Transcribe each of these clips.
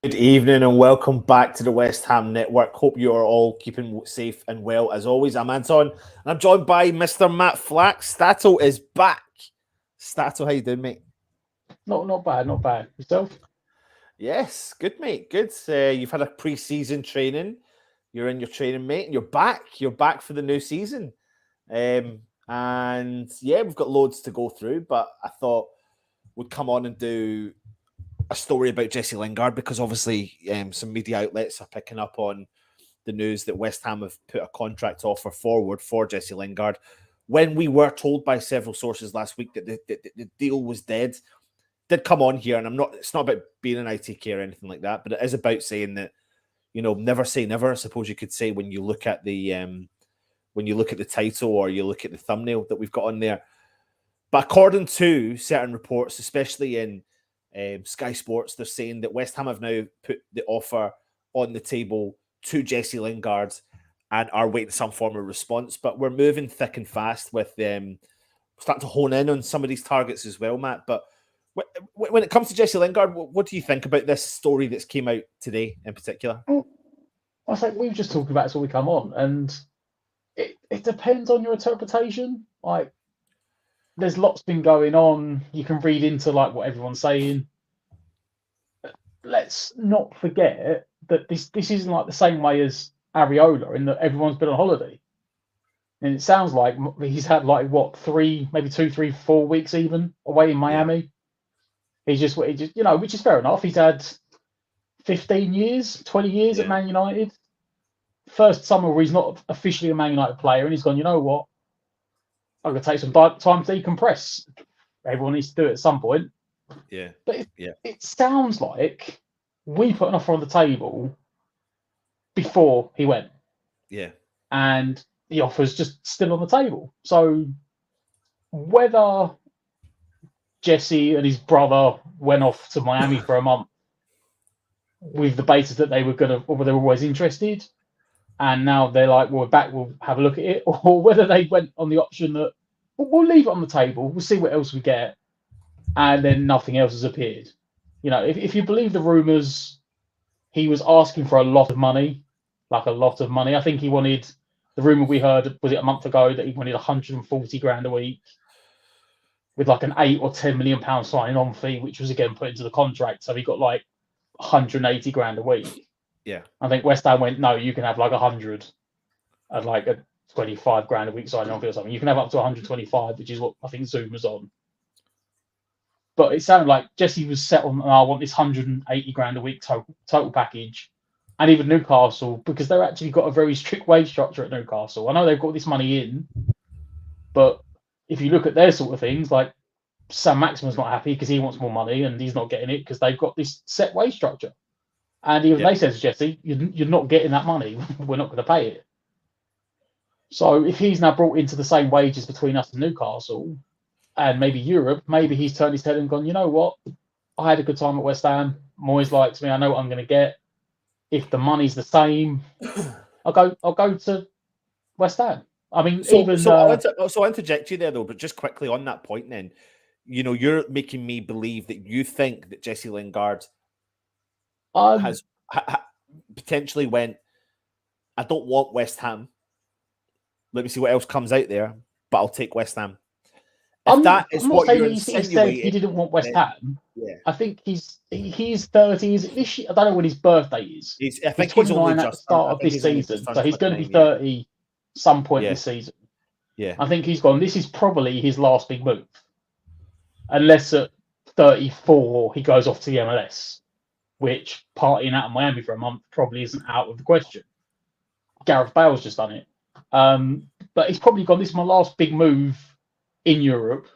Good evening and welcome back to the West Ham Network. Hope you are all keeping safe and well. As always, I'm Anton and I'm joined by Mr. Matt Flack. Stato is back. Stato, how you doing, mate? Not bad. Yourself? Yes, good, mate. Good. You've had a pre-season training. You're in your training, mate, and you're back. You're back for the new season. And yeah, we've got loads to go through, but I thought we'd come on and do a story about Jesse Lingard because obviously some media outlets are picking up on the news that West Ham have put a contract offer forward for Jesse Lingard. When we were told by several sources last week that the deal was dead, did come on here, and it's not about being an ITK or anything like that, but it is about saying that, never say never, I suppose you could say, when you look at the title or you look at the thumbnail that we've got on there. But according to certain reports, especially in Sky Sports, they're saying that West Ham have now put the offer on the table to Jesse Lingard and are waiting some form of response. But we're moving thick and fast with starting to hone in on some of these targets as well, Matt. But when it comes to Jesse Lingard, what do you think about this story that's came out today in particular? Well, I think we've just talked about it before we come on, and it depends on your interpretation. Like, there's lots been going on. You can read into like what everyone's saying. Let's not forget that this isn't like the same way as Areola in that everyone's been on holiday. And it sounds like he's had like what 3, maybe 2, 3, 4 weeks even away in Miami. Yeah. He just which is fair enough. He's had 15 years, 20 years at Man United. First summer where he's not officially a Man United player, and he's gone, you know what? I'm going to take some time to decompress. Everyone needs to do it at some point. Yeah. But it sounds like we put an offer on the table before he went. Yeah. And the offer's just still on the table. So whether Jesse and his brother went off to Miami for a month with the basis that they were always interested, and now they're like, well, we're back, we'll have a look at it, or whether they went on the option that we'll leave it on the table, we'll see what else we get, and then nothing else has appeared. If you believe the rumours, he was asking for a lot of money, like a lot of money. I think he wanted, the rumour we heard, was it a month ago, that he wanted 140 grand a week with like an 8 or 10 million pound signing on fee, which was again put into the contract. So he got like 180 grand a week. Yeah. I think West Ham went, no, you can have like 100 and like a 25 grand a week signing on fee or something. You can have up to 125, which is what I think Zoom was on. But it sounded like Jesse was set on, I want this 180 grand a week total package. And even Newcastle, because they're actually got a very strict wage structure at Newcastle. I know they've got this money in, but if you look at their sort of things, like Sam Maximan's not happy because he wants more money and he's not getting it because they've got this set wage structure. And even they said to Jesse, you're not getting that money. We're not going to pay it. So if he's now brought into the same wages between us and Newcastle and maybe Europe, maybe he's turned his head and gone, you know what? I had a good time at West Ham. Moyes likes me. I know what I'm going to get. If the money's the same, I'll go to West Ham. I mean, I'll interject you there though, but just quickly on that point, then, you're making me believe that you think that Jesse Lingard has potentially went, I don't want West Ham. Let me see what else comes out there, but I'll take West Ham. I'm not saying he said he didn't want West Ham. Yeah. I think he's 30. Is it this year? I don't know when his birthday is. I think he's 29 at the start of this season, so he's going to be 30 some point this season. Yeah, I think he's gone. This is probably his last big move, unless at 34 he goes off to the MLS, which partying out in Miami for a month probably isn't out of the question. Gareth Bale's just done it, but he's probably gone. This is my last big move in Europe.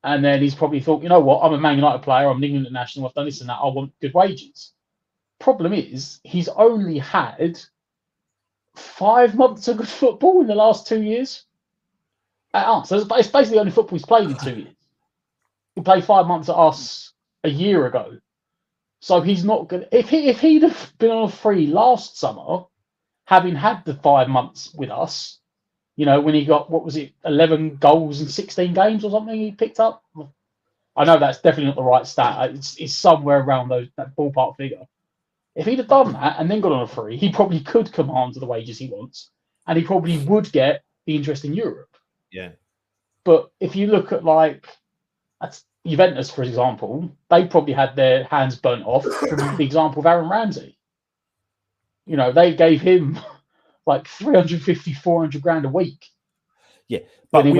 And then he's probably thought, you know what, I'm a Man United player, I'm an England international, I've done this and that, I want good wages. Problem is, he's only had 5 months of good football in the last 2 years. So it's basically the only football he's played in 2 years. He played 5 months at us a year ago. So he's not going to... If he'd have been on a free last summer, having had the 5 months with us, when he got, 11 goals in 16 games or something he picked up? I know that's definitely not the right stat. It's somewhere around that ballpark figure. If he'd have done that and then got on a free, he probably could command the wages he wants, and he probably would get the interest in Europe. Yeah. But if you look at Juventus, for example, they probably had their hands burnt off from the example of Aaron Ramsey. You know, they gave him like 350, 400 grand a week. Yeah, but I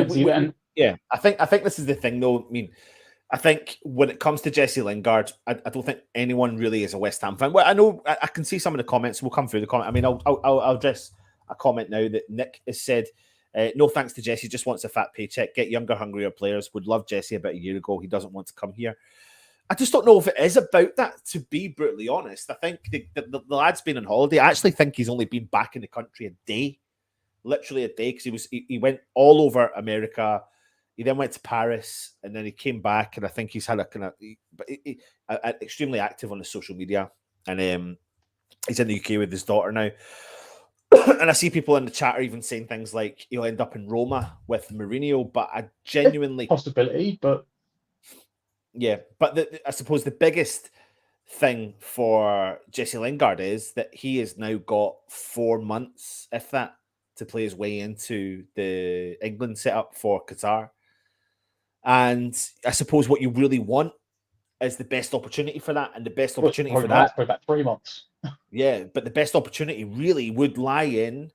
think this is the thing, though. I mean, I think when it comes to Jesse Lingard, I don't think anyone really is a West Ham fan. Well, I know I can see some of the comments. We'll come through the comment. I mean, I'll address a comment now that Nick has said. No thanks to Jesse, just wants a fat paycheck. Get younger, hungrier players. Would love Jesse about a year ago. He doesn't want to come here. I just don't know if it is about that, to be brutally honest. I think the lad's been on holiday. I actually think he's only been back in the country a day. Literally a day, because he went all over America. He then went to Paris, and then he came back, and I think he's had a kind of extremely active on his social media, and he's in the UK with his daughter now. And I see people in the chat are even saying things like he'll end up in Roma with Mourinho, but I genuinely possibility, but yeah, but I suppose the biggest thing for Jesse Lingard is that he has now got 4 months, if that, to play his way into the England setup for Qatar. And I suppose what you really want is the best opportunity for that. And the best opportunity for that... for about 3 months. Yeah, but the best opportunity really would lie in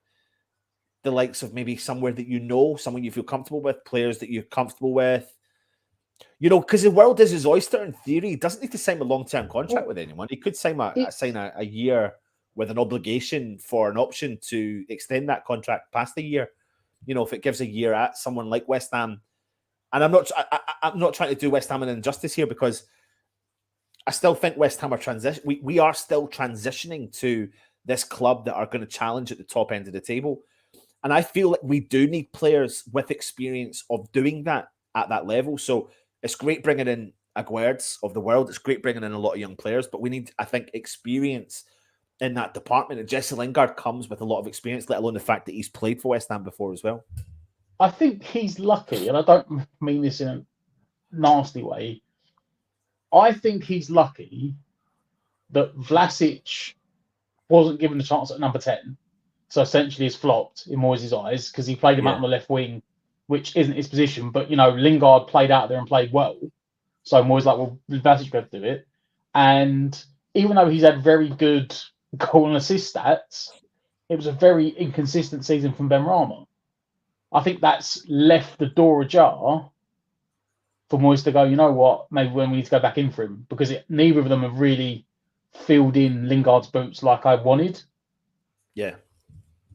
the likes of maybe somewhere that you know, someone you feel comfortable with, players that you're comfortable with. You know, because the world is his oyster in theory. He doesn't need to sign a long-term contract with anyone. He could sign a year with an obligation for an option to extend that contract past a year. You know, if it gives a year at someone like West Ham. And I'm not trying to do West Ham an injustice here, because I still think West Ham are we are still transitioning to this club that are going to challenge at the top end of the table. And I feel like we do need players with experience of doing that at that level. So it's great bringing in Aguirre's of the world. It's great bringing in a lot of young players, but we need, I think, experience in that department. And Jesse Lingard comes with a lot of experience, let alone the fact that he's played for West Ham before as well. I think he's lucky, and I don't mean this in a nasty way. I think he's lucky that Vlasic wasn't given the chance at number 10. So essentially he's flopped in Moyes' eyes, because he played him out on the left wing, which isn't his position. But, you know, Lingard played out there and played well. So Moyes like, well, Vlasic better do it. And even though he's had very good goal and assist stats, it was a very inconsistent season from Benrahma. I think that's left the door ajar for Moyes to go, you know what, maybe when we need to go back in for him, because neither of them have really filled in Lingard's boots like I wanted. Yeah.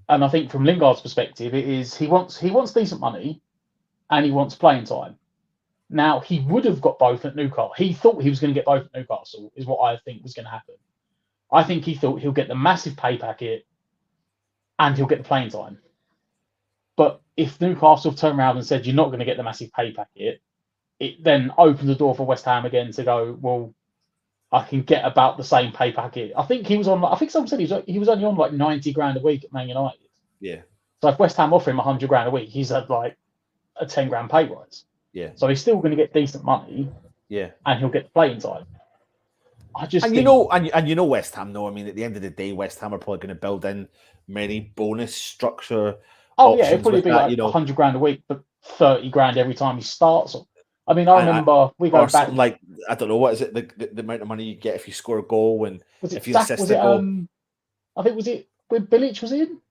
And I think from Lingard's perspective, it is he wants decent money and he wants playing time. Now, he would have got both at Newcastle. He thought he was going to get both at Newcastle, is what I think was going to happen. I think he thought he'll get the massive pay packet and he'll get the playing time. But if Newcastle turned around and said, you're not going to get the massive pay packet, it then opened the door for West Ham again to go, well, I can get about the same pay packet. I think someone said he was only on like 90 grand a week at Man United. Yeah. So if West Ham offer him 100 grand a week, he's had like a 10 grand pay rise. Yeah. So he's still going to get decent money. Yeah. And he'll get the playing time. You know West Ham, though. I mean, at the end of the day, West Ham are probably going to build in many bonus structure. Oh yeah, it'll probably be like 100 grand a week, but 30 grand every time he starts. I mean, I remember we go back like, I don't know, what is it, the amount of money you get if you score a goal and if you assist a goal? I think was it when Bilic was in,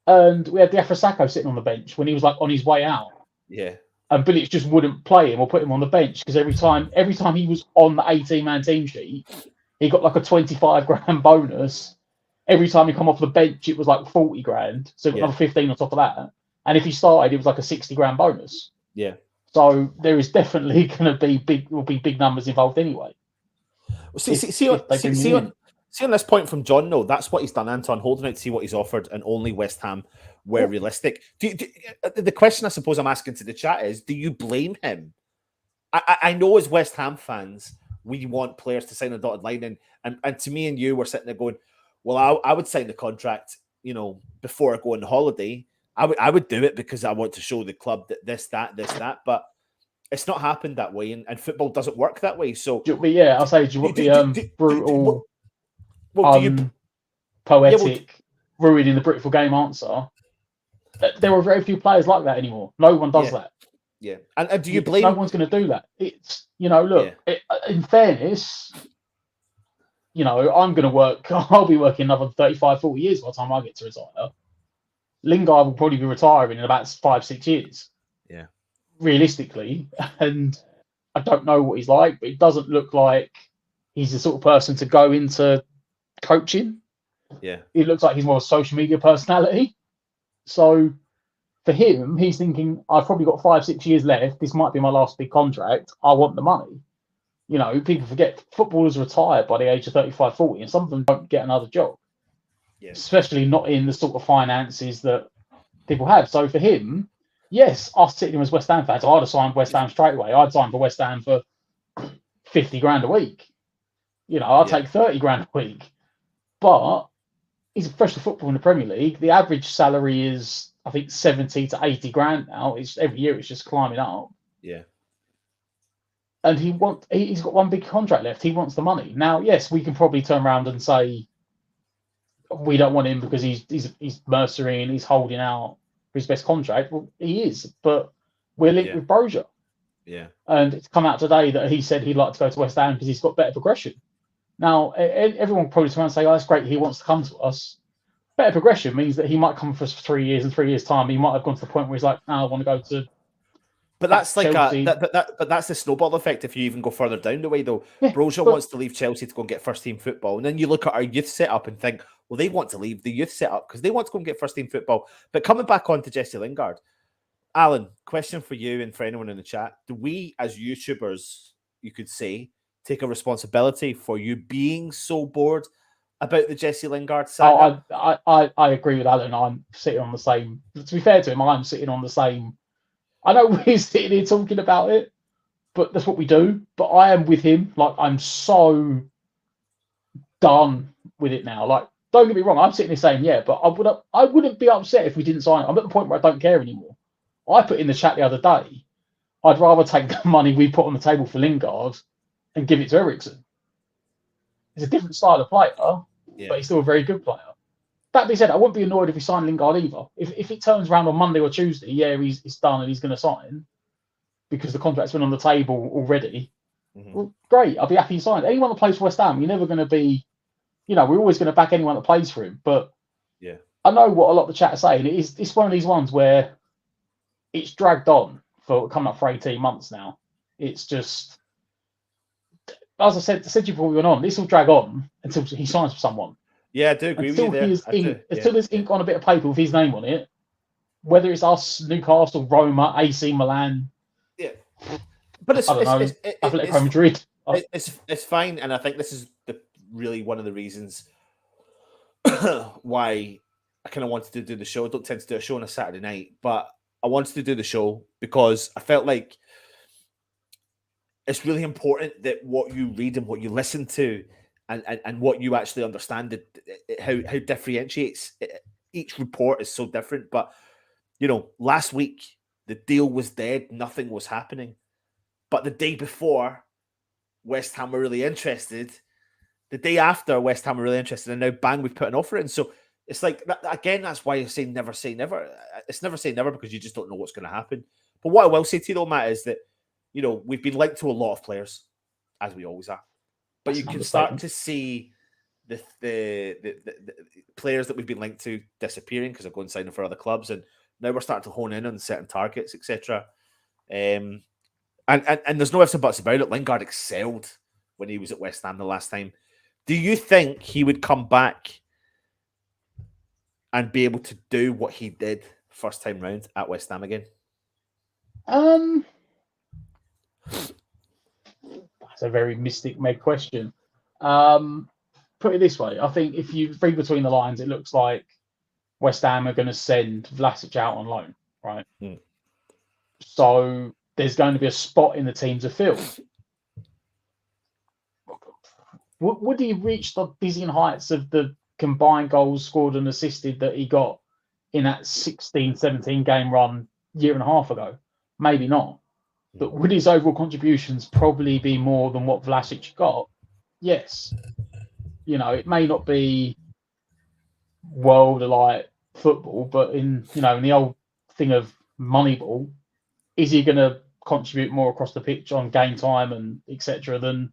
and we had Diafra sitting on the bench when he was like on his way out. Yeah. And Bilic just wouldn't play him or put him on the bench, because every time he was on the 18-man team sheet, he got like a 25 grand bonus. Every time he come off the bench, it was like 40 grand. So another 15 on top of that. And if he started, it was like a 60 grand bonus. Yeah. So there is definitely going to be big numbers involved anyway. Well, see on this point from John, though, that's what he's done, Anton, holding out to see what he's offered, and only West Ham were realistic. The question I suppose I'm asking to the chat is, do you blame him? I know as West Ham fans, we want players to sign a dotted line, and to me and you, we're sitting there going, well, I would sign the contract, you know, before I go on holiday. I would do it because I want to show the club that this, that. But It's not happened that way, and football doesn't work that way. So, but yeah, I'll say, do you want the brutal, poetic, ruining the beautiful game answer? There are very few players like that anymore. No one does that. Yeah, and do you blame? No one's going to do that. It's look. In fairness, I'm going to work. I'll be working another 35, 40 years by the time I get to retire. Lingard will probably be retiring in about 5-6 years. Yeah, realistically, and I don't know what he's like, but it doesn't look like he's the sort of person to go into coaching. Yeah, it looks like he's more a social media personality. So for him, he's thinking, I've probably got 5-6 years left. This might be my last big contract. I want the money. People forget footballers retire by the age of 35, 40, and some of them don't get another job. Yeah. Especially not in the sort of finances that people have. So for him, yes, us sitting as West Ham fans, I'd have signed West Ham straight away. I'd sign for West Ham for 50 grand a week. I'd take 30 grand a week. But he's a professional football in the Premier League. The average salary is, I think, 70 to 80 grand now. Every year it's just climbing up. Yeah. And he's got one big contract left. He wants the money. Now, yes, we can probably turn around and say we don't want him because he's mercenary and he's holding out for his best contract. Well, he is, but we're linked with Brozier. Yeah. And it's come out today that he said he'd like to go to West Ham because he's got better progression. Now, everyone will probably turn around and say, oh, that's great, he wants to come to us. Better progression means that he might come for us for 3 years, and 3 years' time, he might have gone to the point where he's like, no, I want to go to. But that's like but that's the snowball effect if you even go further down the way, though. Yeah, Brozier wants to leave Chelsea to go and get first-team football. And then you look at our youth setup and think, well, they want to leave the youth setup because they want to go and get first-team football. But coming back on to Jesse Lingard, Alan, question for you and for anyone in the chat. Do we, as YouTubers, you could say, take a responsibility for you being so bored about the Jesse Lingard saga? I agree with Alan. I'm sitting on the same. To be fair to him, I'm sitting on the same. I know we're sitting here talking about it, but that's what we do. But I am with him. Like, I'm so done with it now. Like, don't get me wrong. I'm sitting here saying, yeah, but I wouldn't be upset if we didn't sign it. I'm at the point where I don't care anymore. I put in the chat the other day, I'd rather take the money we put on the table for Lingard and give it to Eriksen. It's a different style of player, but he's still a very good player. That being said, I wouldn't be annoyed if he signed Lingard either. If it turns around on Monday or Tuesday, he's done and he's going to sign because the contract's been on the table already. Mm-hmm. Well, great. I'll be happy he signed. Anyone that plays for West Ham, you're never going to be, we're always going to back anyone that plays for him. But I know what a lot of the chat are saying. It's one of these ones where it's dragged on for coming up for 18 months now. It's just, as I said to you before we went on, this will drag on until he signs for someone. Yeah, I do agree with you there. Until there's ink on a bit of paper with his name on it, whether it's us, Newcastle, Roma, AC Milan. Yeah. But Atletico Madrid. It's fine, and I think this is really one of the reasons why I kind of wanted to do the show. I don't tend to do a show on a Saturday night, but I wanted to do the show because I felt like it's really important that what you read and what you listen to and what you actually understand, how differentiates each report is so different. But, last week, the deal was dead. Nothing was happening. But the day before, West Ham were really interested. The day after, West Ham were really interested. And now, bang, we've put an offer in. So it's like, again, that's why I say never say never. It's never say never because you just don't know what's going to happen. But what I will say to you, though, Matt, is that, we've been linked to a lot of players, as we always are. But you can start to see the players that we've been linked to disappearing because they're going signing for other clubs, and now we're starting to hone in on certain targets, etc. And there's no ifs and buts about it. Lingard excelled when he was at West Ham the last time. Do you think he would come back and be able to do what he did first time round at West Ham again? That's a very Mystic Meg question. Put it this way, I think if you read between the lines, it looks like West Ham are going to send Vlasic out on loan, right? Mm. So there's going to be a spot in the team to fill. Would he reach the dizzying heights of the combined goals scored and assisted that he got in that 16-17 game run year and a half ago? Maybe not. But would his overall contributions probably be more than what Vlasic got? Yes. It may not be world-elite football, but in the old thing of Moneyball, is he going to contribute more across the pitch on game time and etc. than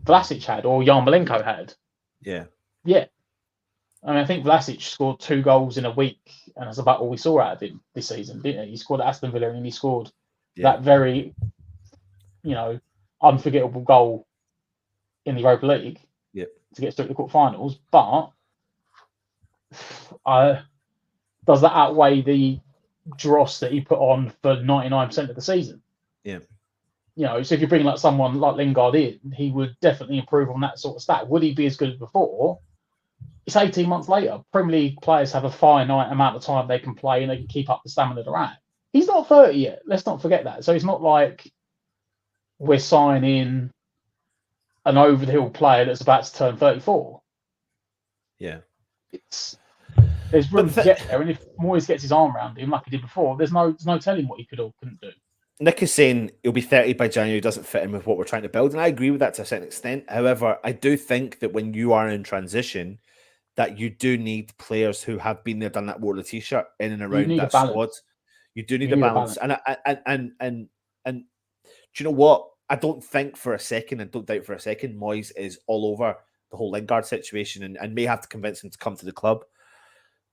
Vlasic had or Yarmolenko had? Yeah. I mean, I think Vlasic scored 2 goals in a week, and that's about all we saw out of him this season, didn't he? He scored at Aston Villa, and he scored that very, unforgettable goal in the Europa League to get straight to the quarterfinals. But does that outweigh the dross that he put on for 99% of the season? Yeah. So if you bring like someone like Lingard in, he would definitely improve on that sort of stat. Would he be as good as before? It's 18 months later. Premier League players have a finite amount of time they can play and they can keep up the stamina they're at. He's not 30 yet. Let's not forget that. So it's not like we're signing an over-the-hill player that's about to turn 34. Yeah. There's room to get there. And if Moyes gets his arm around him like he did before, there's no telling what he could or couldn't do. Nick is saying he'll be 30 by January, doesn't fit in with what we're trying to build. And I agree with that to a certain extent. However, I do think that when you are in transition, that you do need players who have been there, done that, wore the t-shirt in and around that squad. You do need a balance. And do you know what? I don't think for a second, and don't doubt for a second, Moyes is all over the whole Lingard situation and may have to convince him to come to the club.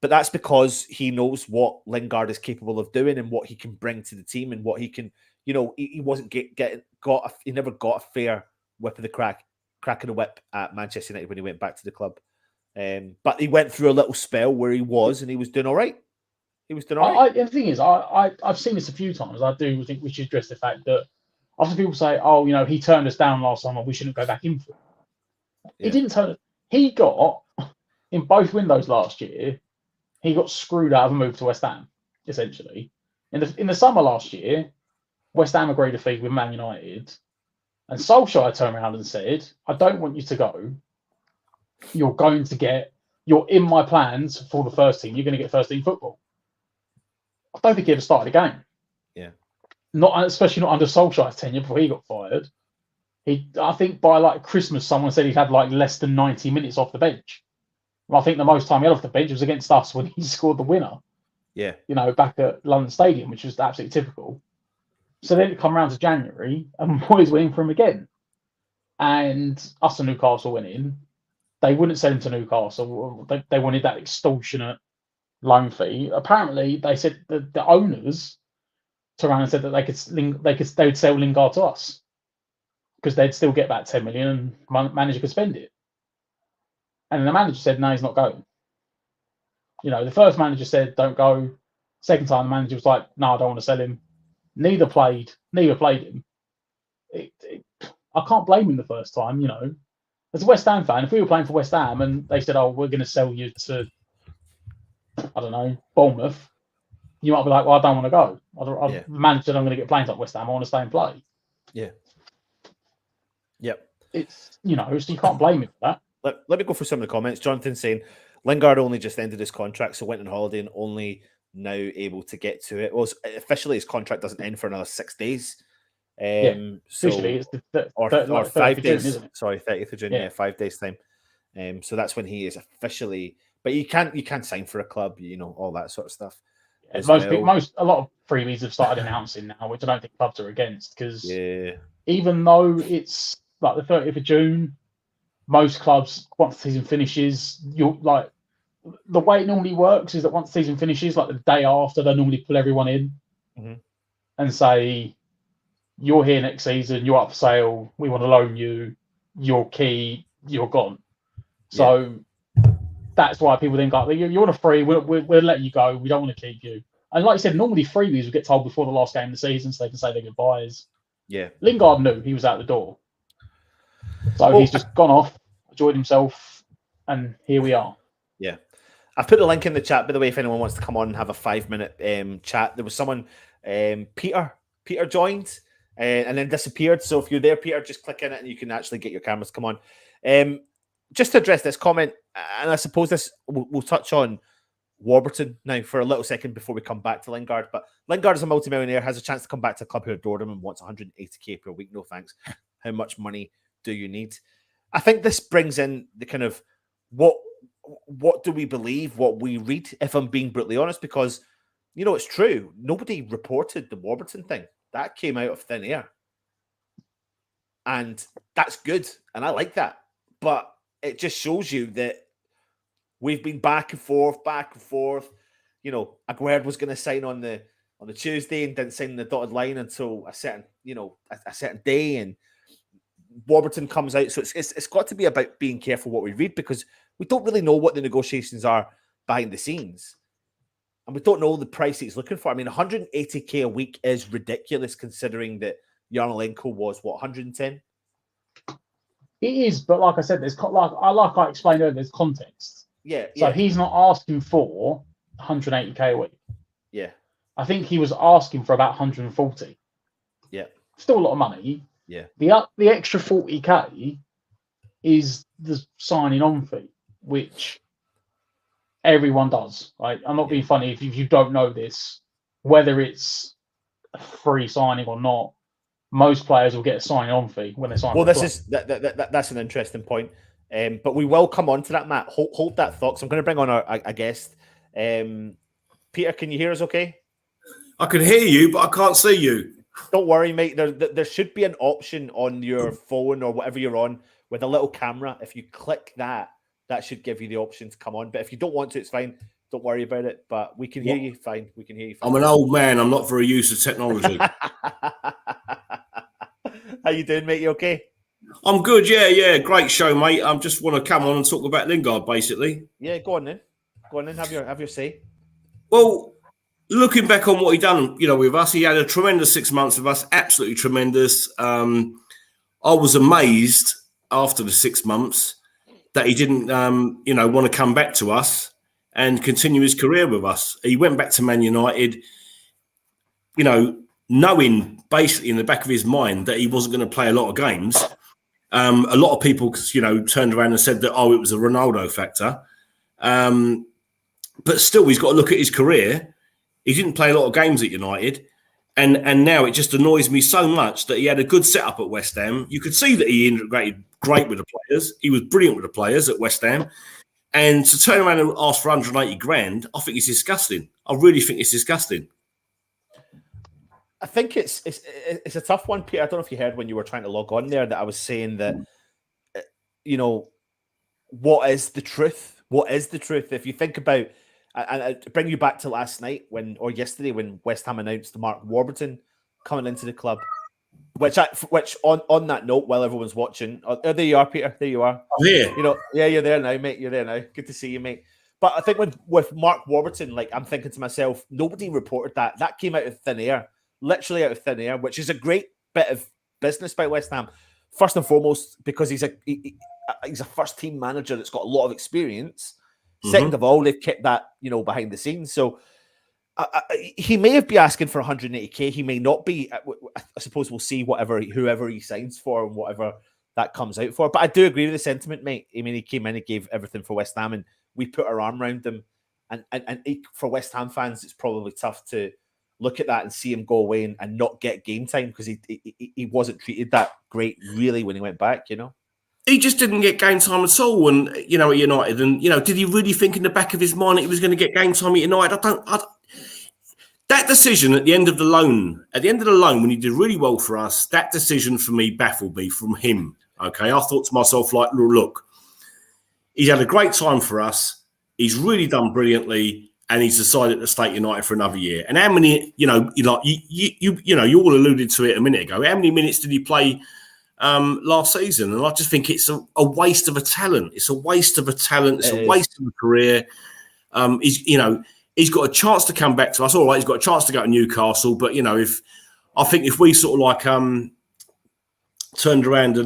But that's because he knows what Lingard is capable of doing and what he can bring to the team and what he can, he wasn't he never got a fair whip of the crack of the whip at Manchester United when he went back to the club. But he went through a little spell where he was doing all right. The thing is, I've seen this a few times. I do think we should address the fact that often people say, "Oh, he turned us down last summer. We shouldn't go back in for it." He didn't turn. He got in both windows last year. He got screwed out of a move to West Ham. Essentially, in the summer last year, West Ham agreed a fee with Man United, and Solskjaer turned around and said, "I don't want you to go. You're in my plans for the first team. You're going to get first team football." I don't think he ever started a game. Yeah. Especially not under Solskjaer's tenure before he got fired. I think by like Christmas, someone said he'd had like less than 90 minutes off the bench. Well, I think the most time he had off the bench was against us when he scored the winner. Yeah. Back at London Stadium, which was absolutely typical. So then it come around to January and Moyes went in for him again. And us and Newcastle went in. They wouldn't sell him to Newcastle. They wanted that extortionate loan fee. Apparently, they said that the owners turned around and said that they would sell Lingard to us because they'd still get back 10 million and manager could spend it. And then the manager said, "No, he's not going." The first manager said, "Don't go." Second time, the manager was like, "No, I don't want to sell him." Neither played him. I can't blame him the first time. As a West Ham fan, if we were playing for West Ham and they said, "Oh, we're going to sell you to, I don't know, Bournemouth," you might be like, "Well, I don't want to go. The manager said I'm going to get playing like West Ham. I want to stay and play." Yeah. Yep. It's so you can't blame him for that. Let me go through some of the comments. Jonathan saying Lingard only just ended his contract, so went on holiday and only now able to get to it. Well, officially his contract doesn't end for another 6 days. Officially it's or 5 days. June, isn't it? Sorry, 30th of June. Yeah, 5 days time. So that's when he is officially. But you can't sign for a club, all that sort of stuff. Yeah, a lot of freebies have started announcing now, which I don't think clubs are against because even though it's like the 30th of June. Most clubs, once the season finishes, the way it normally works is that once the season finishes, like the day after, they normally pull everyone in and say, "You're here next season, you're up for sale, we want to loan you, you're key, you're gone." So that's why people then go, "You're on a free, we'll let you go, we don't want to keep you." And like I said, normally freebies would get told before the last game of the season so they can say their goodbyes. Yeah. Lingard knew he was out the door. So he's just gone off, enjoyed himself, and here we are. Yeah. I've put the link in the chat, by the way, if anyone wants to come on and have a 5-minute chat. There was someone, Peter joined and then disappeared. So if you're there, Peter, just click in it and you can actually get your cameras to come on. Just to address this comment, and I suppose this we'll touch on Warburton now for a little second before we come back to Lingard. But Lingard is a multimillionaire, has a chance to come back to a club who adored him and wants 180k per week. No thanks. How much money do you need? I think this brings in the kind of what do we believe, what we read, if I'm being brutally honest, because, it's true. Nobody reported the Warburton thing. That came out of thin air. And that's good. And I like that. But it just shows you that we've been back and forth. Aguerd was going to sign on the Tuesday and didn't sign the dotted line until a certain day, and Warburton comes out. So it's got to be about being careful what we read, because we don't really know what the negotiations are behind the scenes, and we don't know the price he's looking for. I mean, 180k a week is ridiculous considering that Yarmolenko was 110. It is, but like I said, I explained earlier, there's context. Yeah. So he's not asking for 180k a week. Yeah. I think he was asking for about 140. Yeah. Still a lot of money. Yeah. The extra 40k is the signing on fee, which everyone does. Right? I'm not being funny if you don't know this, whether it's a free signing or not. Most players will get a signing on fee when they sign. Well, that's an interesting point. But we will come on to that, Matt. Hold that thought. So I'm going to bring on a guest. Peter, can you hear us okay? I can hear you, but I can't see you. Don't worry, mate. There should be an option on your phone or whatever you're on with a little camera. If you click that should give you the option to come on. But if you don't want to, it's fine. Don't worry about it. But we can hear you fine. We can hear you fine. I'm an old man. I'm not very used to technology. How you doing, mate? You okay? I'm good. Yeah. Great show, mate. I just want to come on and talk about Lingard, basically. Yeah, go on then. Have your say. Well, looking back on what he done, with us, he had a tremendous 6 months with us. Absolutely tremendous. I was amazed after the 6 months that he didn't, want to come back to us and continue his career with us. He went back to Man United, knowing basically in the back of his mind that he wasn't going to play a lot of games. A lot of people, turned around and said that, it was a Ronaldo factor. But still, he's got to look at his career. He didn't play a lot of games at United. And now it just annoys me so much that he had a good setup at West Ham. You could see that he integrated great with the players. He was brilliant with the players at West Ham. And to turn around and ask for 180 grand, I think it's disgusting. I really think it's disgusting. I think it's a tough one, Peter. I don't know if you heard when you were trying to log on there that I was saying that, what is the truth? What is the truth? If you think about, and I bring you back to last night or yesterday when West Ham announced Mark Warburton coming into the club, which on that note, while everyone's watching, there you are, Peter. There you are. I'm here. You're there now, mate. You're there now. Good to see you, mate. But I think with Mark Warburton, I'm thinking to myself, nobody reported that. That came out of thin air. Literally out of thin air, which is a great bit of business by West Ham. First and foremost, because he's a first team manager that's got a lot of experience. Mm-hmm. Second of all, they've kept that behind the scenes. So he may be asking for 180k. He may not be. I suppose we'll see whoever he signs for and whatever that comes out for. But I do agree with the sentiment, mate. I mean, he came in and gave everything for West Ham, and we put our arm around him. And for West Ham fans, it's probably tough to look at that and see him go away and not get game time because he wasn't treated that great really when he went back, He just didn't get game time at all, and at United, and did he really think in the back of his mind that he was going to get game time at United? That decision at the end of the loan, when he did really well for us, that decision for me baffled me from him. Okay, I thought to myself, look, he's had a great time for us. He's really done brilliantly. And he's decided to stay at United for another year. And how many, you all alluded to it a minute ago. How many minutes did he play last season? And I just think it's a waste of a talent. It's a waste of a talent. It's a waste of a career. He's got a chance to come back to us. All right, he's got a chance to go to Newcastle. But if we sort of turned around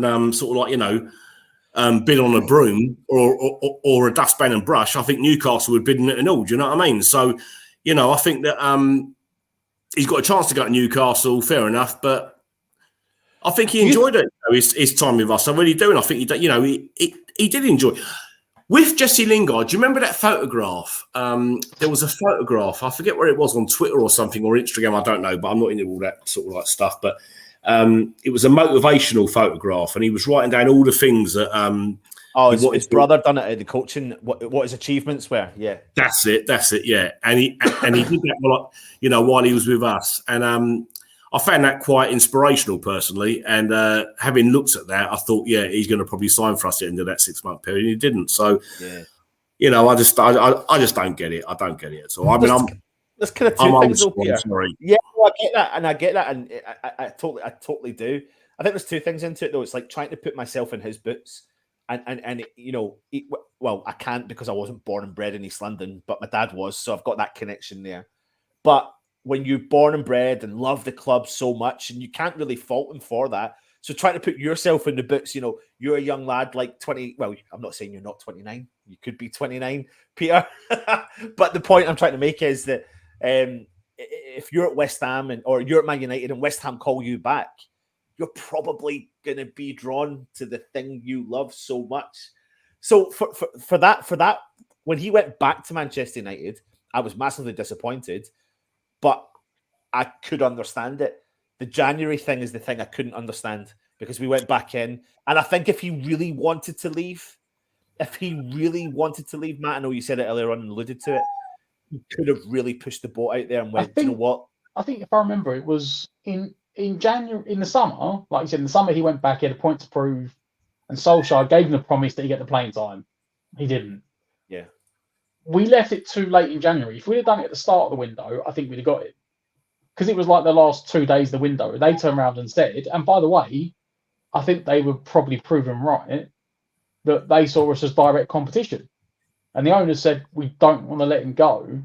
and bid on a broom or a dustpan and brush, I think Newcastle would bid on it and all. Do you know what I mean? So, I think that he's got a chance to go to Newcastle, fair enough, but I think he enjoyed it, his time with us. I really do, and I think he did enjoy. With Jesse Lingard, do you remember that photograph? There was a photograph. I forget where it was, on Twitter or something, or Instagram. I don't know, but I'm not into all that sort of like stuff. But it was a motivational photograph, and he was writing down all the things that. His brother done it at the coaching. What his achievements were. Yeah, that's it. Yeah, and he did that, while he was with us, and I found that quite inspirational personally. And having looked at that, I thought, yeah, he's going to probably sign for us at the end of that 6-month period. And he didn't. So, I just don't get it. I don't get it at all. I mean, there's kind of two things up here. Sorry. Yeah, I get that, and I totally do. I think there's two things into it though. It's like trying to put myself in his boots, and I can't because I wasn't born and bred in East London, but my dad was, so I've got that connection there. But when you're born and bred and love the club so much, and you can't really fault him for that. So trying to put yourself in the books, you're a young lad like 20. Well, I'm not saying you're not 29. You could be 29, Peter. But the point I'm trying to make is that if you're at West Ham or you're at Man United and West Ham call you back, you're probably going to be drawn to the thing you love so much. So for that, when he went back to Manchester United, I was massively disappointed. But I could understand it. The January thing is the thing I couldn't understand because we went back in. And I think if he really wanted to leave, Matt, I know you said it earlier on and alluded to it, he could have really pushed the boat out there and went, you know what? I think if I remember, it was in January, in the summer, like you said, in the summer he went back, he had a point to prove, and Solskjaer gave him the promise that he'd get the playing time. He didn't. Yeah. We left it too late in January. If we'd have done it at the start of the window, I think we'd have got it. Because it was like the last 2 days of the window. They turned around and said, and by the way, I think they were probably proven right, that they saw us as direct competition. And the owners said, we don't want to let him go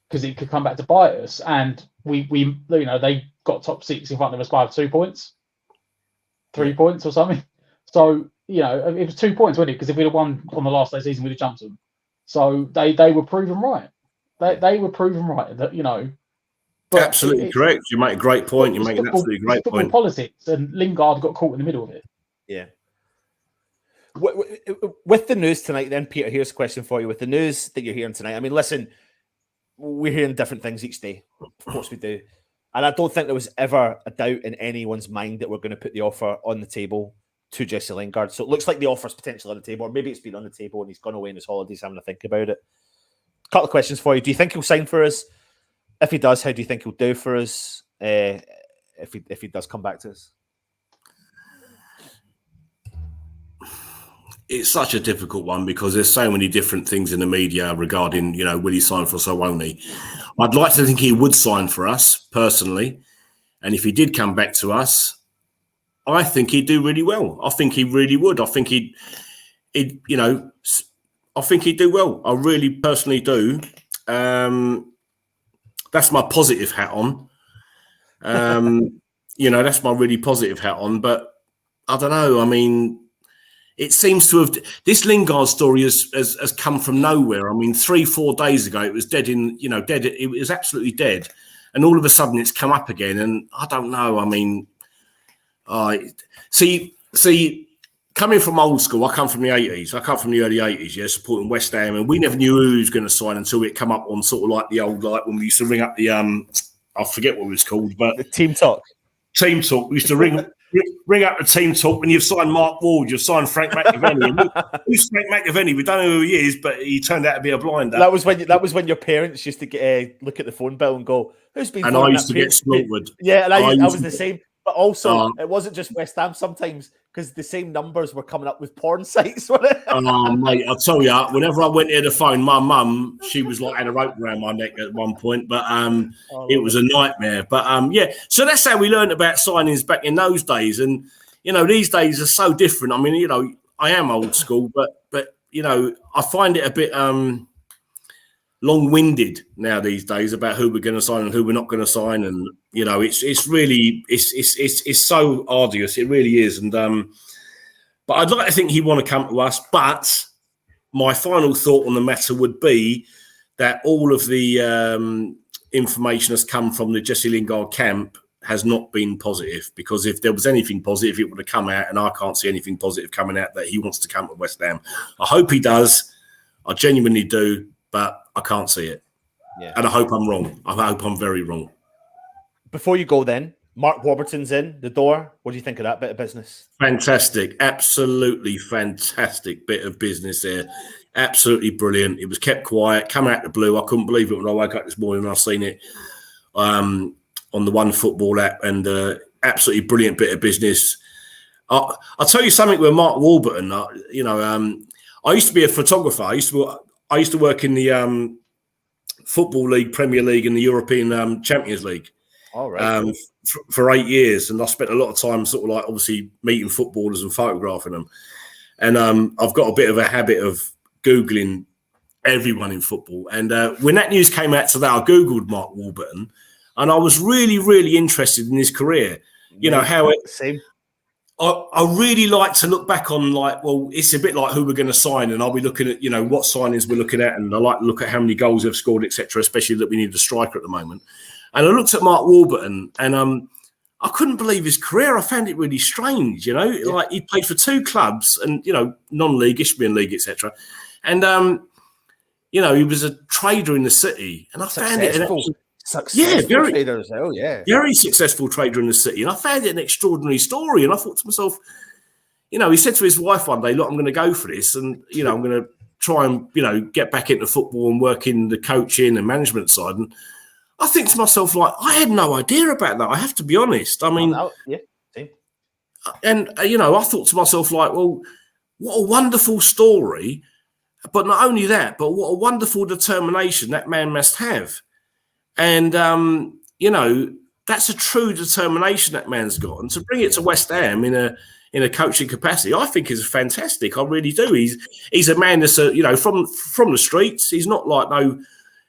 because it could come back to bite us. And we they got top 6 in front of us by 2 points, 3 points or something. So, it was 2 points, wasn't it? Because if we'd have won on the last day of the season, we'd have jumped them. So they were proven right. They were proven right that, But absolutely correct. You make a great point. You make an absolutely great point. Politics, and Lingard got caught in the middle of it. Yeah. With the news tonight, then, Peter, here's a question for you. With the news that you're hearing tonight, I mean, listen, we're hearing different things each day. Of course we do. And I don't think there was ever a doubt in anyone's mind that we're going to put the offer on the table to Jesse Lingard. So it looks like the offer's potentially on the table, or maybe it's been on the table and he's gone away in his holidays having to think about it. A couple of questions for you. Do you think he'll sign for us? If he does, how do you think he'll do for us if he does come back to us? It's such a difficult one because there's so many different things in the media regarding, will he sign for us or won't he? I'd like to think he would sign for us personally. And if he did come back to us, I think he'd do really well. I think he really would. I think he'd do well. I really personally do. That's my positive hat on. That's my really positive hat on. But I don't know. I mean, it seems to have this Lingard story has come from nowhere. I mean, 3-4 days ago it was dead. It was absolutely dead, and all of a sudden it's come up again. And I don't know. I mean, see, coming from old school, I come from the 80s. I come from the early 80s, supporting West Ham, and we never knew who was going to sign until it come up on sort of like the old, like when we used to ring up the I forget what it was called, but the team talk. Team talk. We used to ring up the team talk when you've signed Mark Ward, you've signed Frank McAvenny. Who's Frank McAvenny? We don't know who he is, but he turned out to be a blinder. That was when your parents used to get look at the phone bill and go, "Who's been?" And I used to get slaughtered. Yeah, and I was the same. But also, it wasn't just West Ham sometimes because the same numbers were coming up with porn sites. Mate, I'll tell you, whenever I went near the phone, my mum, she was like had a rope around my neck at one point, but it was a nightmare. But so that's how we learned about signings back in those days. And these days are so different. I mean, I am old school, but I find it a bit long-winded now these days about who we're going to sign and who we're not going to sign, and it's really so arduous. It really is, and but I'd like to think he'd want to come to us. But my final thought on the matter would be that all of the information has come from the Jesse Lingard camp has not been positive, because if there was anything positive, it would have come out, and I can't see anything positive coming out that he wants to come to West Ham. I hope he does. I genuinely do, but I can't see it. Yeah. And I hope I'm wrong. I hope I'm very wrong. Before you go then, Mark Warburton's in the door. What do you think of that bit of business? Fantastic. Absolutely fantastic bit of business there. Absolutely brilliant. It was kept quiet, come out the blue. I couldn't believe it when I woke up this morning and I seen it on the One Football app, and absolutely brilliant bit of business. I'll tell you something with Mark Warburton. I used to be a photographer. I used to work in the Football League, Premier League, and the European Champions League. All right. For 8 years, and I spent a lot of time sort of like obviously meeting footballers and photographing them. And I've got a bit of a habit of Googling everyone in football. And when that news came out today, I Googled Mark Warburton, and I was really, really interested in his career. You know, how it... Same. I really like to look back on, like, well, it's a bit like who we're going to sign, and I'll be looking at, what signings we're looking at, and I like to look at how many goals they've scored, etc., especially that we need a striker at the moment. And I looked at Mark Warburton, and I couldn't believe his career. I found it really strange, like he played for 2 clubs and, non-league, Isthmian League, etc. And, he was a trader in the city, and I found it very successful trader in the city. And I found it an extraordinary story. And I thought to myself, he said to his wife one day, look, I'm going to go for this. And, I'm going to try and, get back into football and work in the coaching and management side. And I think to myself, like, I had no idea about that. I have to be honest. I mean, and, I thought to myself, like, well, what a wonderful story. But not only that, but what a wonderful determination that man must have. And, that's a true determination that man's got. And to bring it to West Ham in a coaching capacity, I think is fantastic. I really do. He's a man that's, from the streets. He's not like no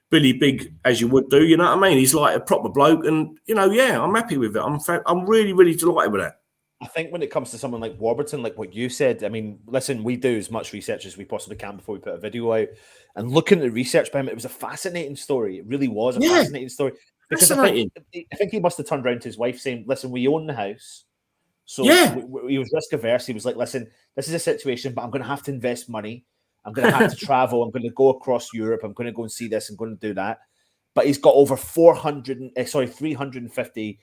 Billy Big as you would do, you know what I mean? He's like a proper bloke. And, I'm happy with it. I'm really, really delighted with that. I think when it comes to someone like Warburton, like what you said, I mean, listen, we do as much research as we possibly can before we put a video out. And looking at the research by him, it was a fascinating story. It really was a fascinating story. Because I think he must have turned around to his wife saying, listen, we own the house. So he was risk averse. He was like, listen, this is a situation, but I'm going to have to invest money. I'm going to have to travel. I'm going to go across Europe. I'm going to go and see this. I'm going to do that. But he's got over 350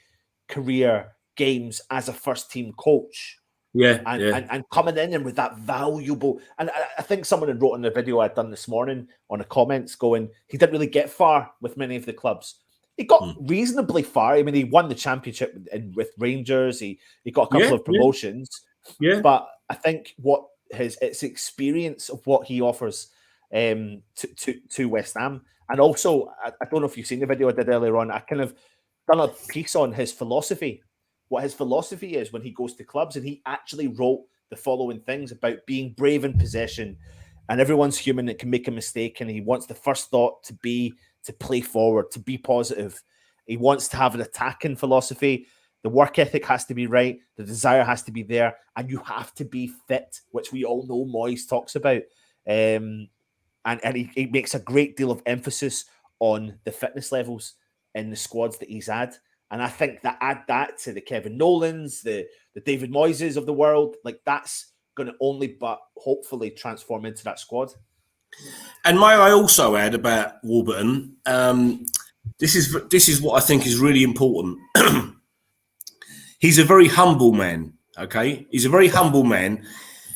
career games as a first team coach. And coming in and with that valuable, and I think someone had wrote in the video I'd done this morning on the comments going, he didn't really get far with many of the clubs. He got reasonably far. I mean, he won the championship with Rangers. He got a couple of promotions. But I think it's experience of what he offers to West Ham. And also, I don't know if you've seen the video I did earlier on, I kind of done a piece on his philosophy. What his philosophy is when he goes to clubs, and he actually wrote the following things about being brave in possession, and everyone's human that can make a mistake, and he wants the first thought to be to play forward, to be positive. He wants to have an attacking philosophy. The work ethic has to be right, the desire has to be there, and you have to be fit, which we all know Moyes talks about. And he makes a great deal of emphasis on the fitness levels in the squads that he's had. And I think that add that to the Kevin Nolans, the David Moyes of the world, like that's going to only but hopefully transform into that squad. And may I also add about Warburton, this is what I think is really important. He's a very humble man, okay? He's a very humble man.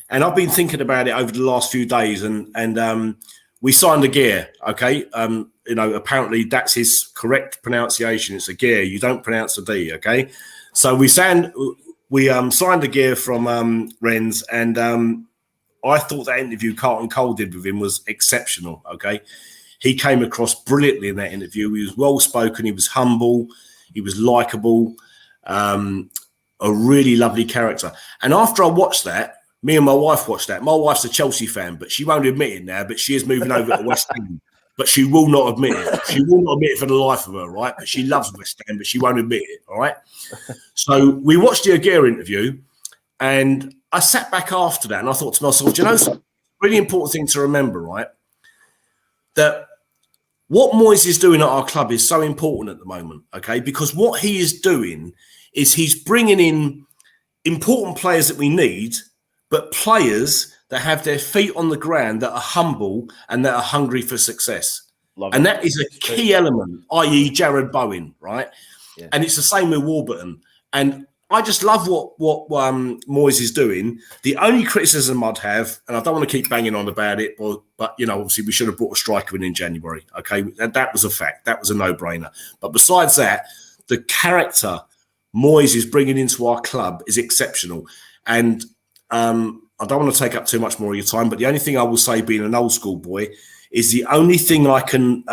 And I've been thinking about it over the last few days, and we signed a gear, okay? Apparently that's his correct pronunciation. It's a gear. You don't pronounce a D, okay? So we signed a gear from Rennes, and I thought that interview Carlton Cole did with him was exceptional, okay? He came across brilliantly in that interview. He was well-spoken. He was humble. He was likeable. A really lovely character. And after I watched that, me and my wife watched that. My wife's a Chelsea fan, but she won't admit it now, but she is moving over to West Ham. But she will not admit it. She will not admit it for the life of her, right? But she loves West Ham, but she won't admit it, all right? So we watched the Aguirre interview, and I sat back after that, and I thought to myself, something really important thing to remember, right? That what Moyes is doing at our club is so important at the moment, okay? Because what he is doing is he's bringing in important players that we need, but players that have their feet on the ground, that are humble and that are hungry for success. And that is a key element, i.e. Jared Bowen, right? Yeah. And it's the same with Warburton. And I just love what Moyes is doing. The only criticism I'd have, and I don't want to keep banging on about it, but you know, obviously we should have brought a striker in January. Okay, that was a fact. That was a no-brainer. But besides that, the character Moyes is bringing into our club is exceptional. And I don't want to take up too much more of your time, but the only thing I will say, being an old school boy, is the only thing I can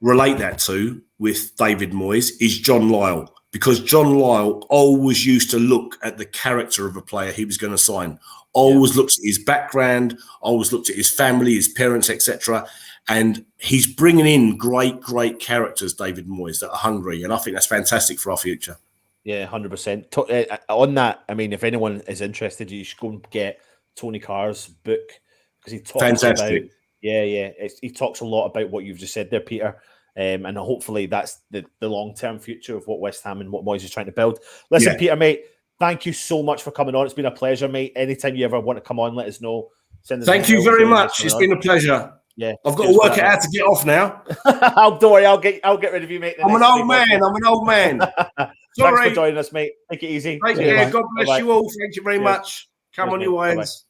relate that to with David Moyes is John Lyall, because John Lyall always used to look at the character of a player he was going to sign, always looked at his background, always looked at his family, his parents, etc. And he's bringing in great characters, David Moyes, that are hungry. And I think that's fantastic for our future. Yeah, 100%. On that, I mean, if anyone is interested, you should go and get Tony Carr's book, because he talks about, he talks a lot about what you've just said there, Peter. And hopefully that's the long-term future of what West Ham and what Moyes is trying to build. Listen, Peter, mate, thank you so much for coming on. It's been a pleasure, mate. Anytime you ever want to come on, let us know. Thank you very much. It's been a pleasure. Yeah, I've got to work it out to get off now. Don't worry, I'll get rid of you, mate. I'm an old man. Sorry. Thanks for joining us, mate. Take it easy. Take care. God bless you all. Thank you very much. Come on your ways.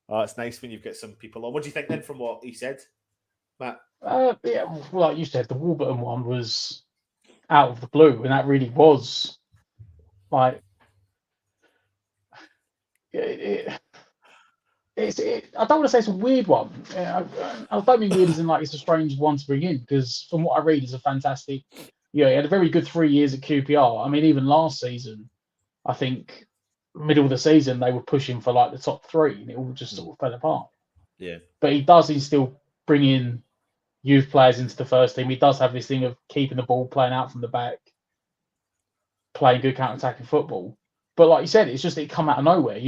Oh, it's nice when you've got some people on. What do you think then from what he said, Matt? Yeah, well, like you said, the Warburton one was out of the blue, and that really was like I don't want to say it's a weird one. I don't mean weird as in like it's a strange one to bring in, because from what I read, it's a fantastic. He had a very good 3 years at QPR. I mean, even last season, I think middle of the season they were pushing for like the top 3, and it all just sort of fell apart. Yeah, but he does still bring in youth players into the first team. He does have this thing of keeping the ball, playing out from the back, playing good counter-attacking football. But like you said, it's just it come out of nowhere.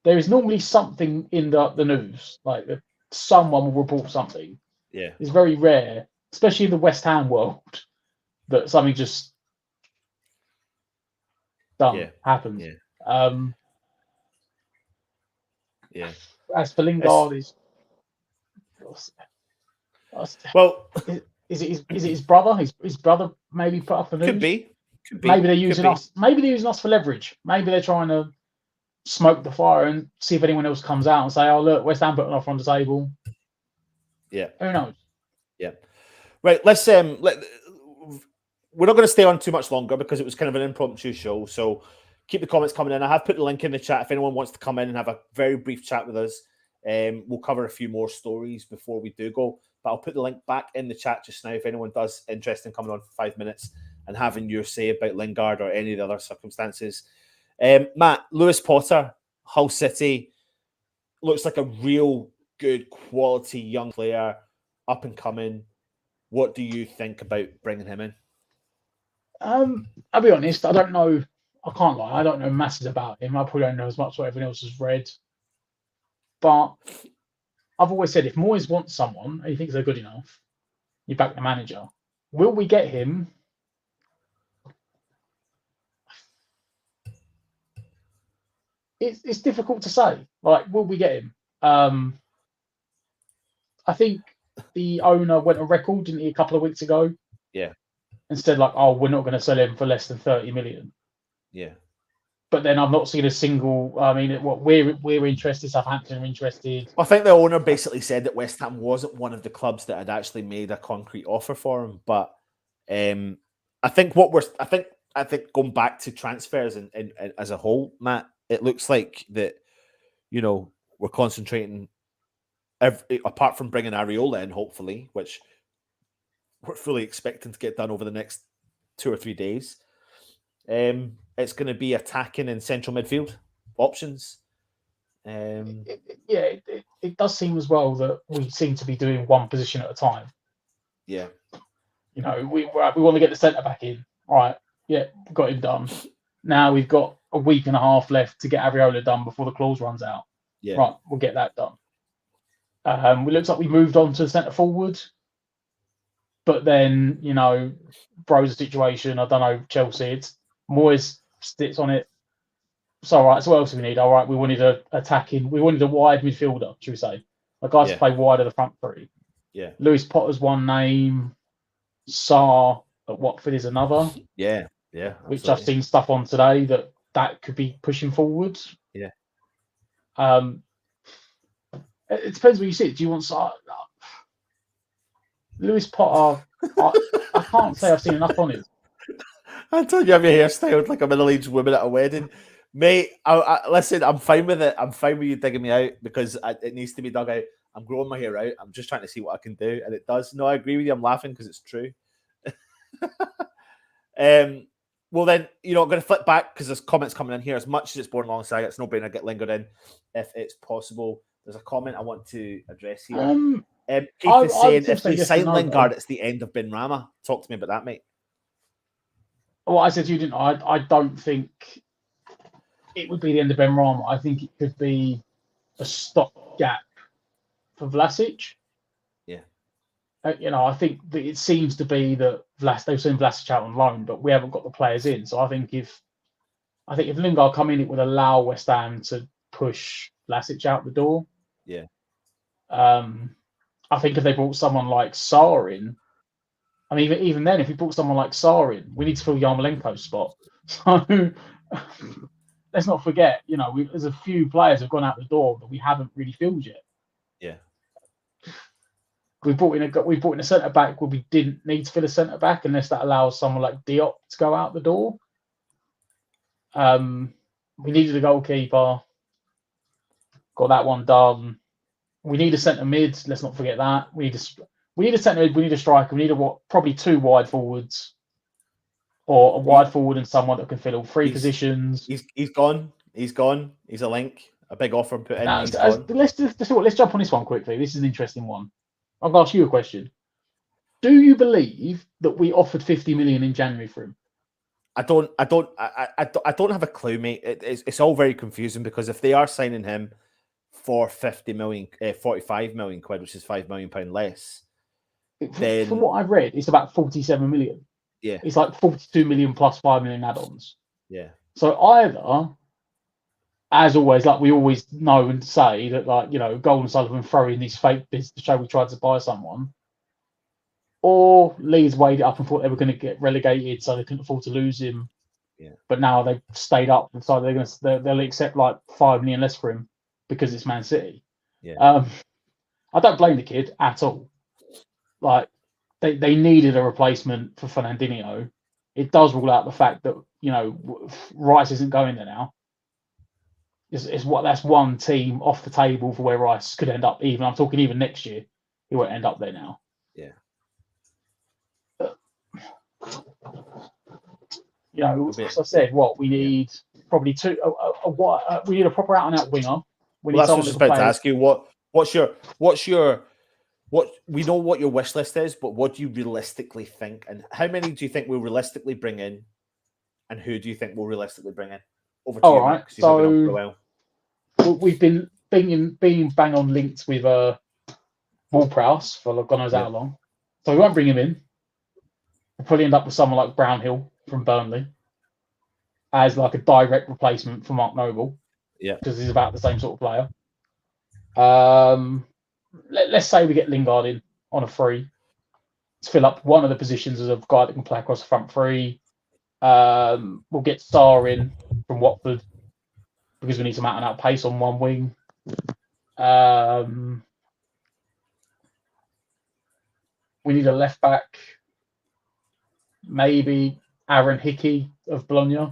There is normally something in the news, like someone will report something. Yeah, it's very rare, especially in the West Ham world, that something just happens. As for Lingard, is it his brother? His brother maybe put up a news. Could be. Maybe they're using us. Maybe they're using us for leverage. Maybe they're trying to smoke the fire and see if anyone else comes out and say, "Oh, look, West Ham put an offer on the table." Yeah. Who knows? Yeah. Right. Let's we're not going to stay on too much longer because it was kind of an impromptu show. So keep the comments coming in. I have put the link in the chat if anyone wants to come in and have a very brief chat with us. We'll cover a few more stories before we do go, but I'll put the link back in the chat just now if anyone does interest in coming on for 5 minutes and having your say about Lingard or any of the other circumstances. Matt, Lewis Potter, Hull City, looks like a real good quality young player, up and coming. What do you think about bringing him in? I'll be honest, I don't know. I can't lie. I don't know masses about him. I probably don't know as much what everyone else has read. But I've always said if Moyes wants someone and he thinks they're good enough, you back the manager. Will we get him? It's difficult to say. Like, will we get him? I think the owner went on record, didn't he, a couple of weeks ago? Yeah. And said, like, oh, we're not going to sell him for less than 30 million. Yeah. But then I've not seen a single. I mean, we're interested. Southampton are interested. I think the owner basically said that West Ham wasn't one of the clubs that had actually made a concrete offer for him. But I think going back to transfers and as a whole, Matt, it looks like that, you know, we're concentrating apart from bringing Areola in, hopefully, which we're fully expecting to get done over the next 2 or 3 days. It's going to be attacking in central midfield options. It does seem as well that we seem to be doing one position at a time. Yeah. You know, we want to get the centre back in. All right. Yeah, got him done. Now we've got a week and a half left to get Areola done before the clause runs out. Yeah. Right, we'll get that done. It looks like we moved on to centre forward, but then Bro's a situation. I don't know, Chelsea. It's Moyes sits on it. So all right. So what else do we need? All right, we wanted a wide midfielder, should we say? A guy to play wide of the front three. Yeah. Lewis Potter's one name. Sarr at Watford is another. Yeah. Which I've seen stuff on today that could be pushing forward. Yeah. It depends where you sit. Do you want Sarr? Lewis Potter? I can't say I've seen enough on it. I told you, have your hair styled like a middle-aged woman at a wedding. Mate, listen, I'm fine with it. I'm fine with you digging me out because it needs to be dug out. I'm growing my hair out. I'm just trying to see what I can do. And it does. No, I agree with you. I'm laughing because it's true. Well, then, I'm going to flip back because there's comments coming in here. As much as it's born long saga, it's no brainer. Get Lingard in if it's possible. There's a comment I want to address here. Keith is saying if they sign Lingard, it's the end of Ben Rama. Talk to me about that, mate. Well, I said you didn't. I don't think it would be the end of Ben Rama. I think it could be a stopgap for Vlasic. Yeah. I think that it seems to be that they've seen Vlasic out on loan, but we haven't got the players in. So I think if Lingard come in, it would allow West Ham to push Vlasic out the door. Yeah. I think if they brought someone like Sarr in, I mean, even then, if we brought someone like Sarr in, we need to fill Yarmolenko's spot. So let's not forget, there's a few players who've gone out the door that we haven't really filled yet. Yeah. We brought in a centre back where we didn't need to fill a centre back unless that allows someone like Diop to go out the door. We needed a goalkeeper. Got that one done. We need a centre mid. Let's not forget that. We need a centre mid. We need a striker. We need probably two wide forwards, or a wide forward and someone that can fill all three positions. He's gone. He's gone. He's a link. A big offer put in. Let's jump on this one quickly. This is an interesting one. I'll ask you a question. Do you believe that we offered 50 million in January for him? I don't have a clue, mate. It's all very confusing because if they are signing him for 50 million, 45 million quid, which is £5 million less, then from what I've read, it's about 47 million. Yeah, it's like 42 million plus 5 million add-ons. Yeah. So either, as always, like we always know and say that, Gold and Sullivan throw in these fake bids to show we tried to buy someone, or Leeds weighed it up and thought they were going to get relegated, so they couldn't afford to lose him. Yeah. But now they've stayed up and decided they'll accept like 5 million less for him because it's Man City. Yeah. I don't blame the kid at all. Like they needed a replacement for Fernandinho. It does rule out the fact that Rice isn't going there now. That's one team off the table for where Rice could end up. I'm talking even next year, he won't end up there now. Yeah. As I said, we need probably two. We need a proper out and out winger. That's what I was about to ask you. We know what your wish list is, but what do you realistically think, and how many do you think we'll realistically bring in, and who do you think we'll realistically bring in? Over to you, right. So we've been being bang on linked with Ward-Prowse for God knows how long, so we won't bring him in. We'll probably end up with someone like Brownhill from Burnley as like a direct replacement for Mark Noble. Yeah, because he's about the same sort of player. Let's say we get Lingard in on a free to fill up one of the positions as a guy that can play across the front three. We'll get Sarr in from Watford because we need some out-and-out pace on one wing. We need a left back. Maybe Aaron Hickey of Bologna.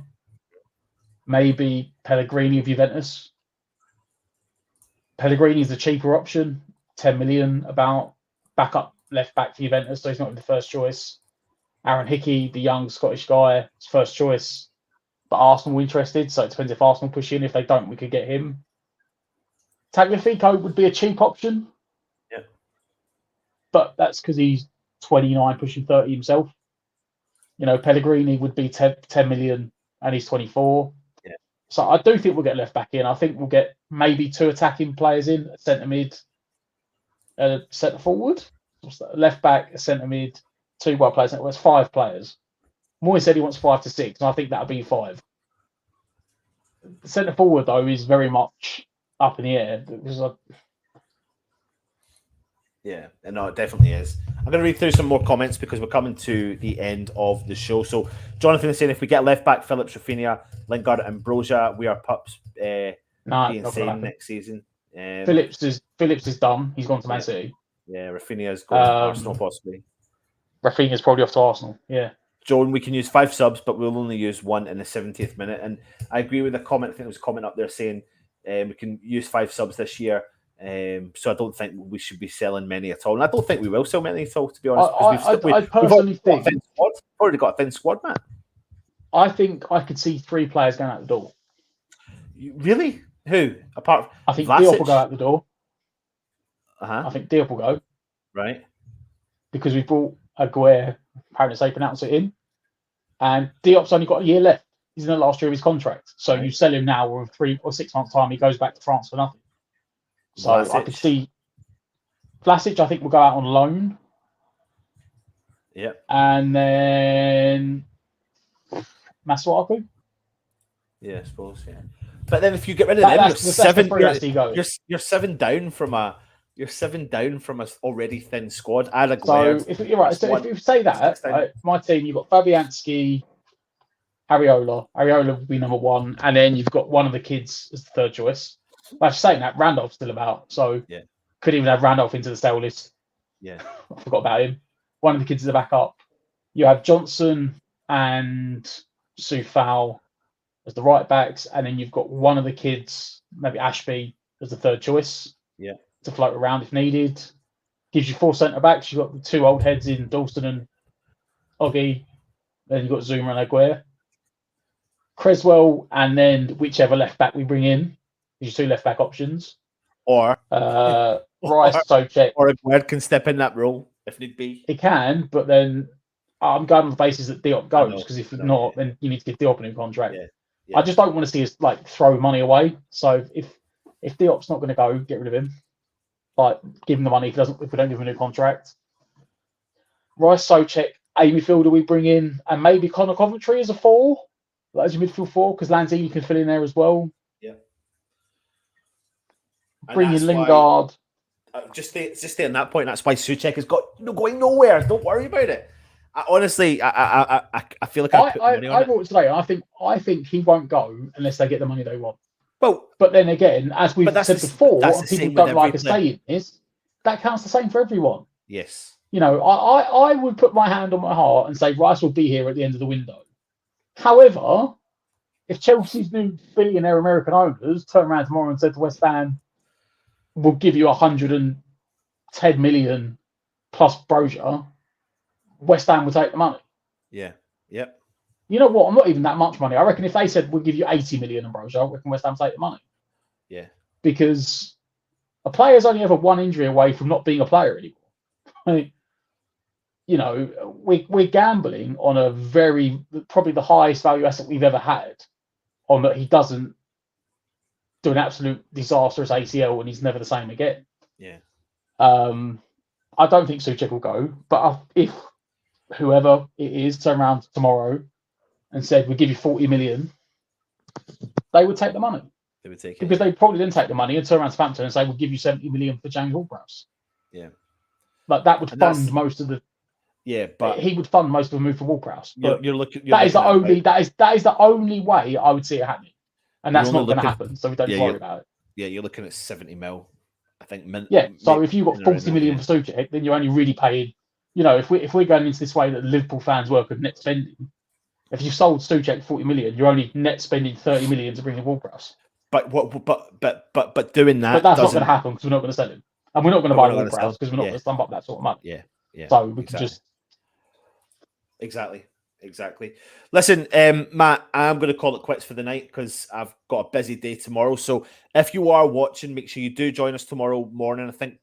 Maybe Pellegrini of Juventus. Pellegrini is the cheaper option, 10 million about backup left back for Juventus, so he's not the first choice. Aaron Hickey, the young Scottish guy, is first choice, but Arsenal were interested, so it depends if Arsenal push in. If they don't, we could get him. Tagliafico would be a cheap option. Yeah. But that's because he's 29, pushing 30 himself. Pellegrini would be 10 million and he's 24. Yeah. So I do think we'll get left back in. I think we'll get maybe two attacking players in, centre mid, a centre forward, left back, a centre mid, 2 wide players. Well, it's 5 players. Moyes said he wants 5 to 6, and I think that'll be 5. The centre forward though is very much up in the air because Yeah, no, it definitely is. I'm going to read through some more comments because we're coming to the end of the show. So, Jonathan is saying if we get left back, Phillips, Rafinha, Lingard, and Broja, we are pups being insane next season. Phillips is done. He's gone to Man City. Yeah, Rafinha's going to Arsenal possibly. Rafinha's probably off to Arsenal. Yeah. Joan, we can use 5 subs, but we'll only use 1 in the 70th minute. And I agree with the comment. I think there was a comment up there saying we can use 5 subs this year. So I don't think we should be selling many at all. And I don't think we will sell many at all, to be honest. I personally think we've already got a thin squad, man. I think I could see 3 players going out the door. Really? Who? Apart from I think Vlasic? Diop will go out the door. I think Diop will go. Right. Because we brought Aguirre, apparently they pronounce it in. And Diop's only got a year left. He's in the last year of his contract. So you sell him now, or in 3 or 6 months' time, he goes back to France for nothing. So Vlasic. I could see Vlasic, I think, will go out on loan. Yeah. And then Masuaku. Yeah, I suppose, yeah. But then if you get rid of them, you're 7 down from a already thin squad. So if you're right, so if you say that, my team, you've got Fabianski, Areola. Areola would be number 1, and then you've got one of the kids as the 3rd choice. Well, saying that, Randolph's still about, so could even have Randolph into the sale list. Yeah, I forgot about him. One of the kids is a backup. You have Johnson and Soufal as the right backs, and then you've got one of the kids, maybe Ashby, as the 3rd choice. Yeah, to float around if needed. Gives you 4 centre backs. You've got the 2 old heads in Dalston and Oggy. Then you've got Zuma and Aguirre. Creswell, and then whichever left back we bring in. These 2 left back options. Or Rice, Souček. Or Aguirre can step in that role if need be. He can, but then I'm going on the basis that Diop goes, because if not, then you need to give Diop a new contract. I just don't want to see us throw money away. So if Diop's not going to go, get rid of him. Give him the money if we don't give him a new contract. Rice, Souček, Amy Fielder we bring in, and maybe Connor Coventry as a 4, as a midfield 4, because Lanzini can fill in there as well. Yeah. Bring in Lingard. Just stay on that point. That's why Souček is going nowhere. Don't worry about it. Honestly, I feel like I brought it today, and I think he won't go unless they get the money they want. Well, but then again, as we've said before, and people don't like us saying this, that counts the same for everyone. Yes. You know, I would put my hand on my heart and say Rice will be here at the end of the window. However, if Chelsea's new billionaire American owners turn around tomorrow and said to West Ham, we'll give you 110 million plus Broja, West Ham will take the money. Yeah. Yep. You know what? I'm not even that much money. I reckon if they said we'll give you 80 million and Broja, I reckon West Ham take the money. Yeah. Because a player's only ever 1 injury away from not being a player anymore. I mean, you know, we're gambling on probably the highest value asset we've ever had, on that he doesn't do an absolute disastrous ACL and he's never the same again. Yeah. I don't think Souček will go, but if whoever it is turn around tomorrow and said we'll give you 40 million, they would take the money. They would take it. Because they probably didn't take the money and turn around to Southampton and say we'll give you 70 million for James Ward-Prowse. Yeah. Like that would fund most of the. Yeah, but he would fund most of the move for Ward-Prowse. You're looking. That is the only way I would see it happening, and that's not going to happen. So we don't worry about it. Yeah, you're looking at 70 mil. I think. So if you've got 40 million for Souček, then you're only really paying. You know, if we're going into this way that the Liverpool fans work of net spending, if you sold Souček 40 million, you're only net spending 30 million to bring in Ward-Prowse. But doing that. But that's not going to happen because we're not going to sell him, and we're not going to buy Ward-Prowse because we're not going to stump up that sort of money. Yeah. So we can just. Exactly. Listen, Matt, I'm going to call it quits for the night because I've got a busy day tomorrow. So if you are watching, make sure you do join us tomorrow morning. I think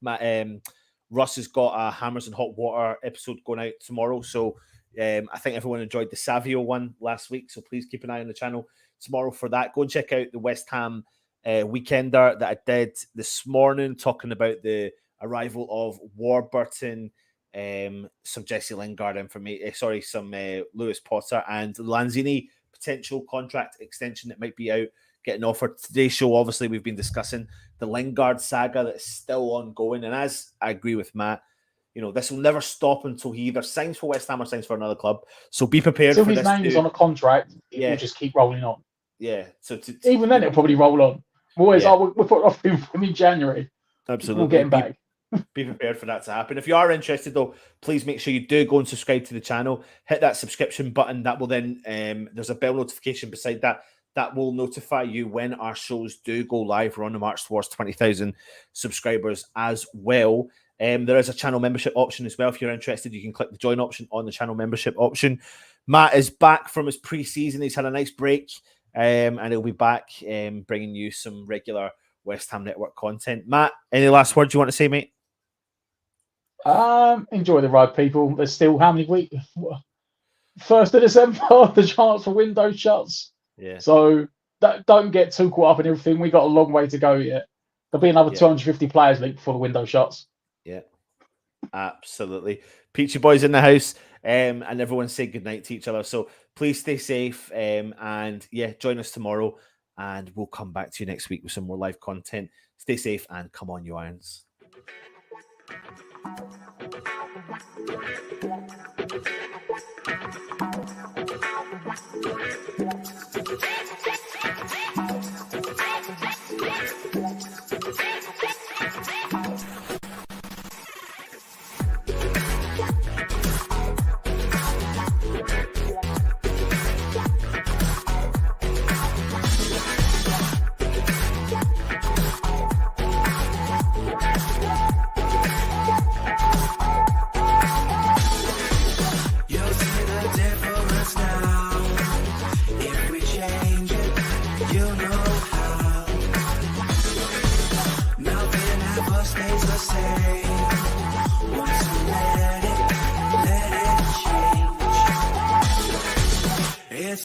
Russ has got a Hammers and Hot Water episode going out tomorrow. So I think everyone enjoyed the Savio one last week. So please keep an eye on the channel tomorrow for that. Go and check out the West Ham Weekender that I did this morning, talking about the arrival of Warburton, some Jesse Lingard information, some Lewis Potter and Lanzini potential contract extension that might be out, getting offered. Today's show, obviously, we've been discussing the Lingard saga that is still ongoing. And as I agree with Matt, this will never stop until he either signs for West Ham or signs for another club. So be prepared Until for his this. name is on a contract, it will just keep rolling on. Yeah. So even then, it'll probably roll on. We'll put off him in January. Absolutely. We'll get him back. Be prepared for that to happen. If you are interested, though, please make sure you do go and subscribe to the channel. Hit that subscription button. That will then, there's a bell notification beside that. That will notify you when our shows do go live. We're on the march towards 20,000 subscribers as well. There is a channel membership option as well. If you're interested, you can click the join option on the channel membership option. Matt is back from his pre-season. He's had a nice break, and he'll be back bringing you some regular West Ham Network content. Matt, any last words you want to say, mate? Enjoy the ride, people. There's still how many weeks? 1st of December, the transfer window shuts. Yeah. So don't get too caught up in everything. We got a long way to go yet. There'll be another 250 players linked before the window shuts. Yeah, absolutely. Peachy boys in the house, and everyone say goodnight to each other. So please stay safe, and join us tomorrow, and we'll come back to you next week with some more live content. Stay safe and come on, you Irons. Stays the same. Once you let it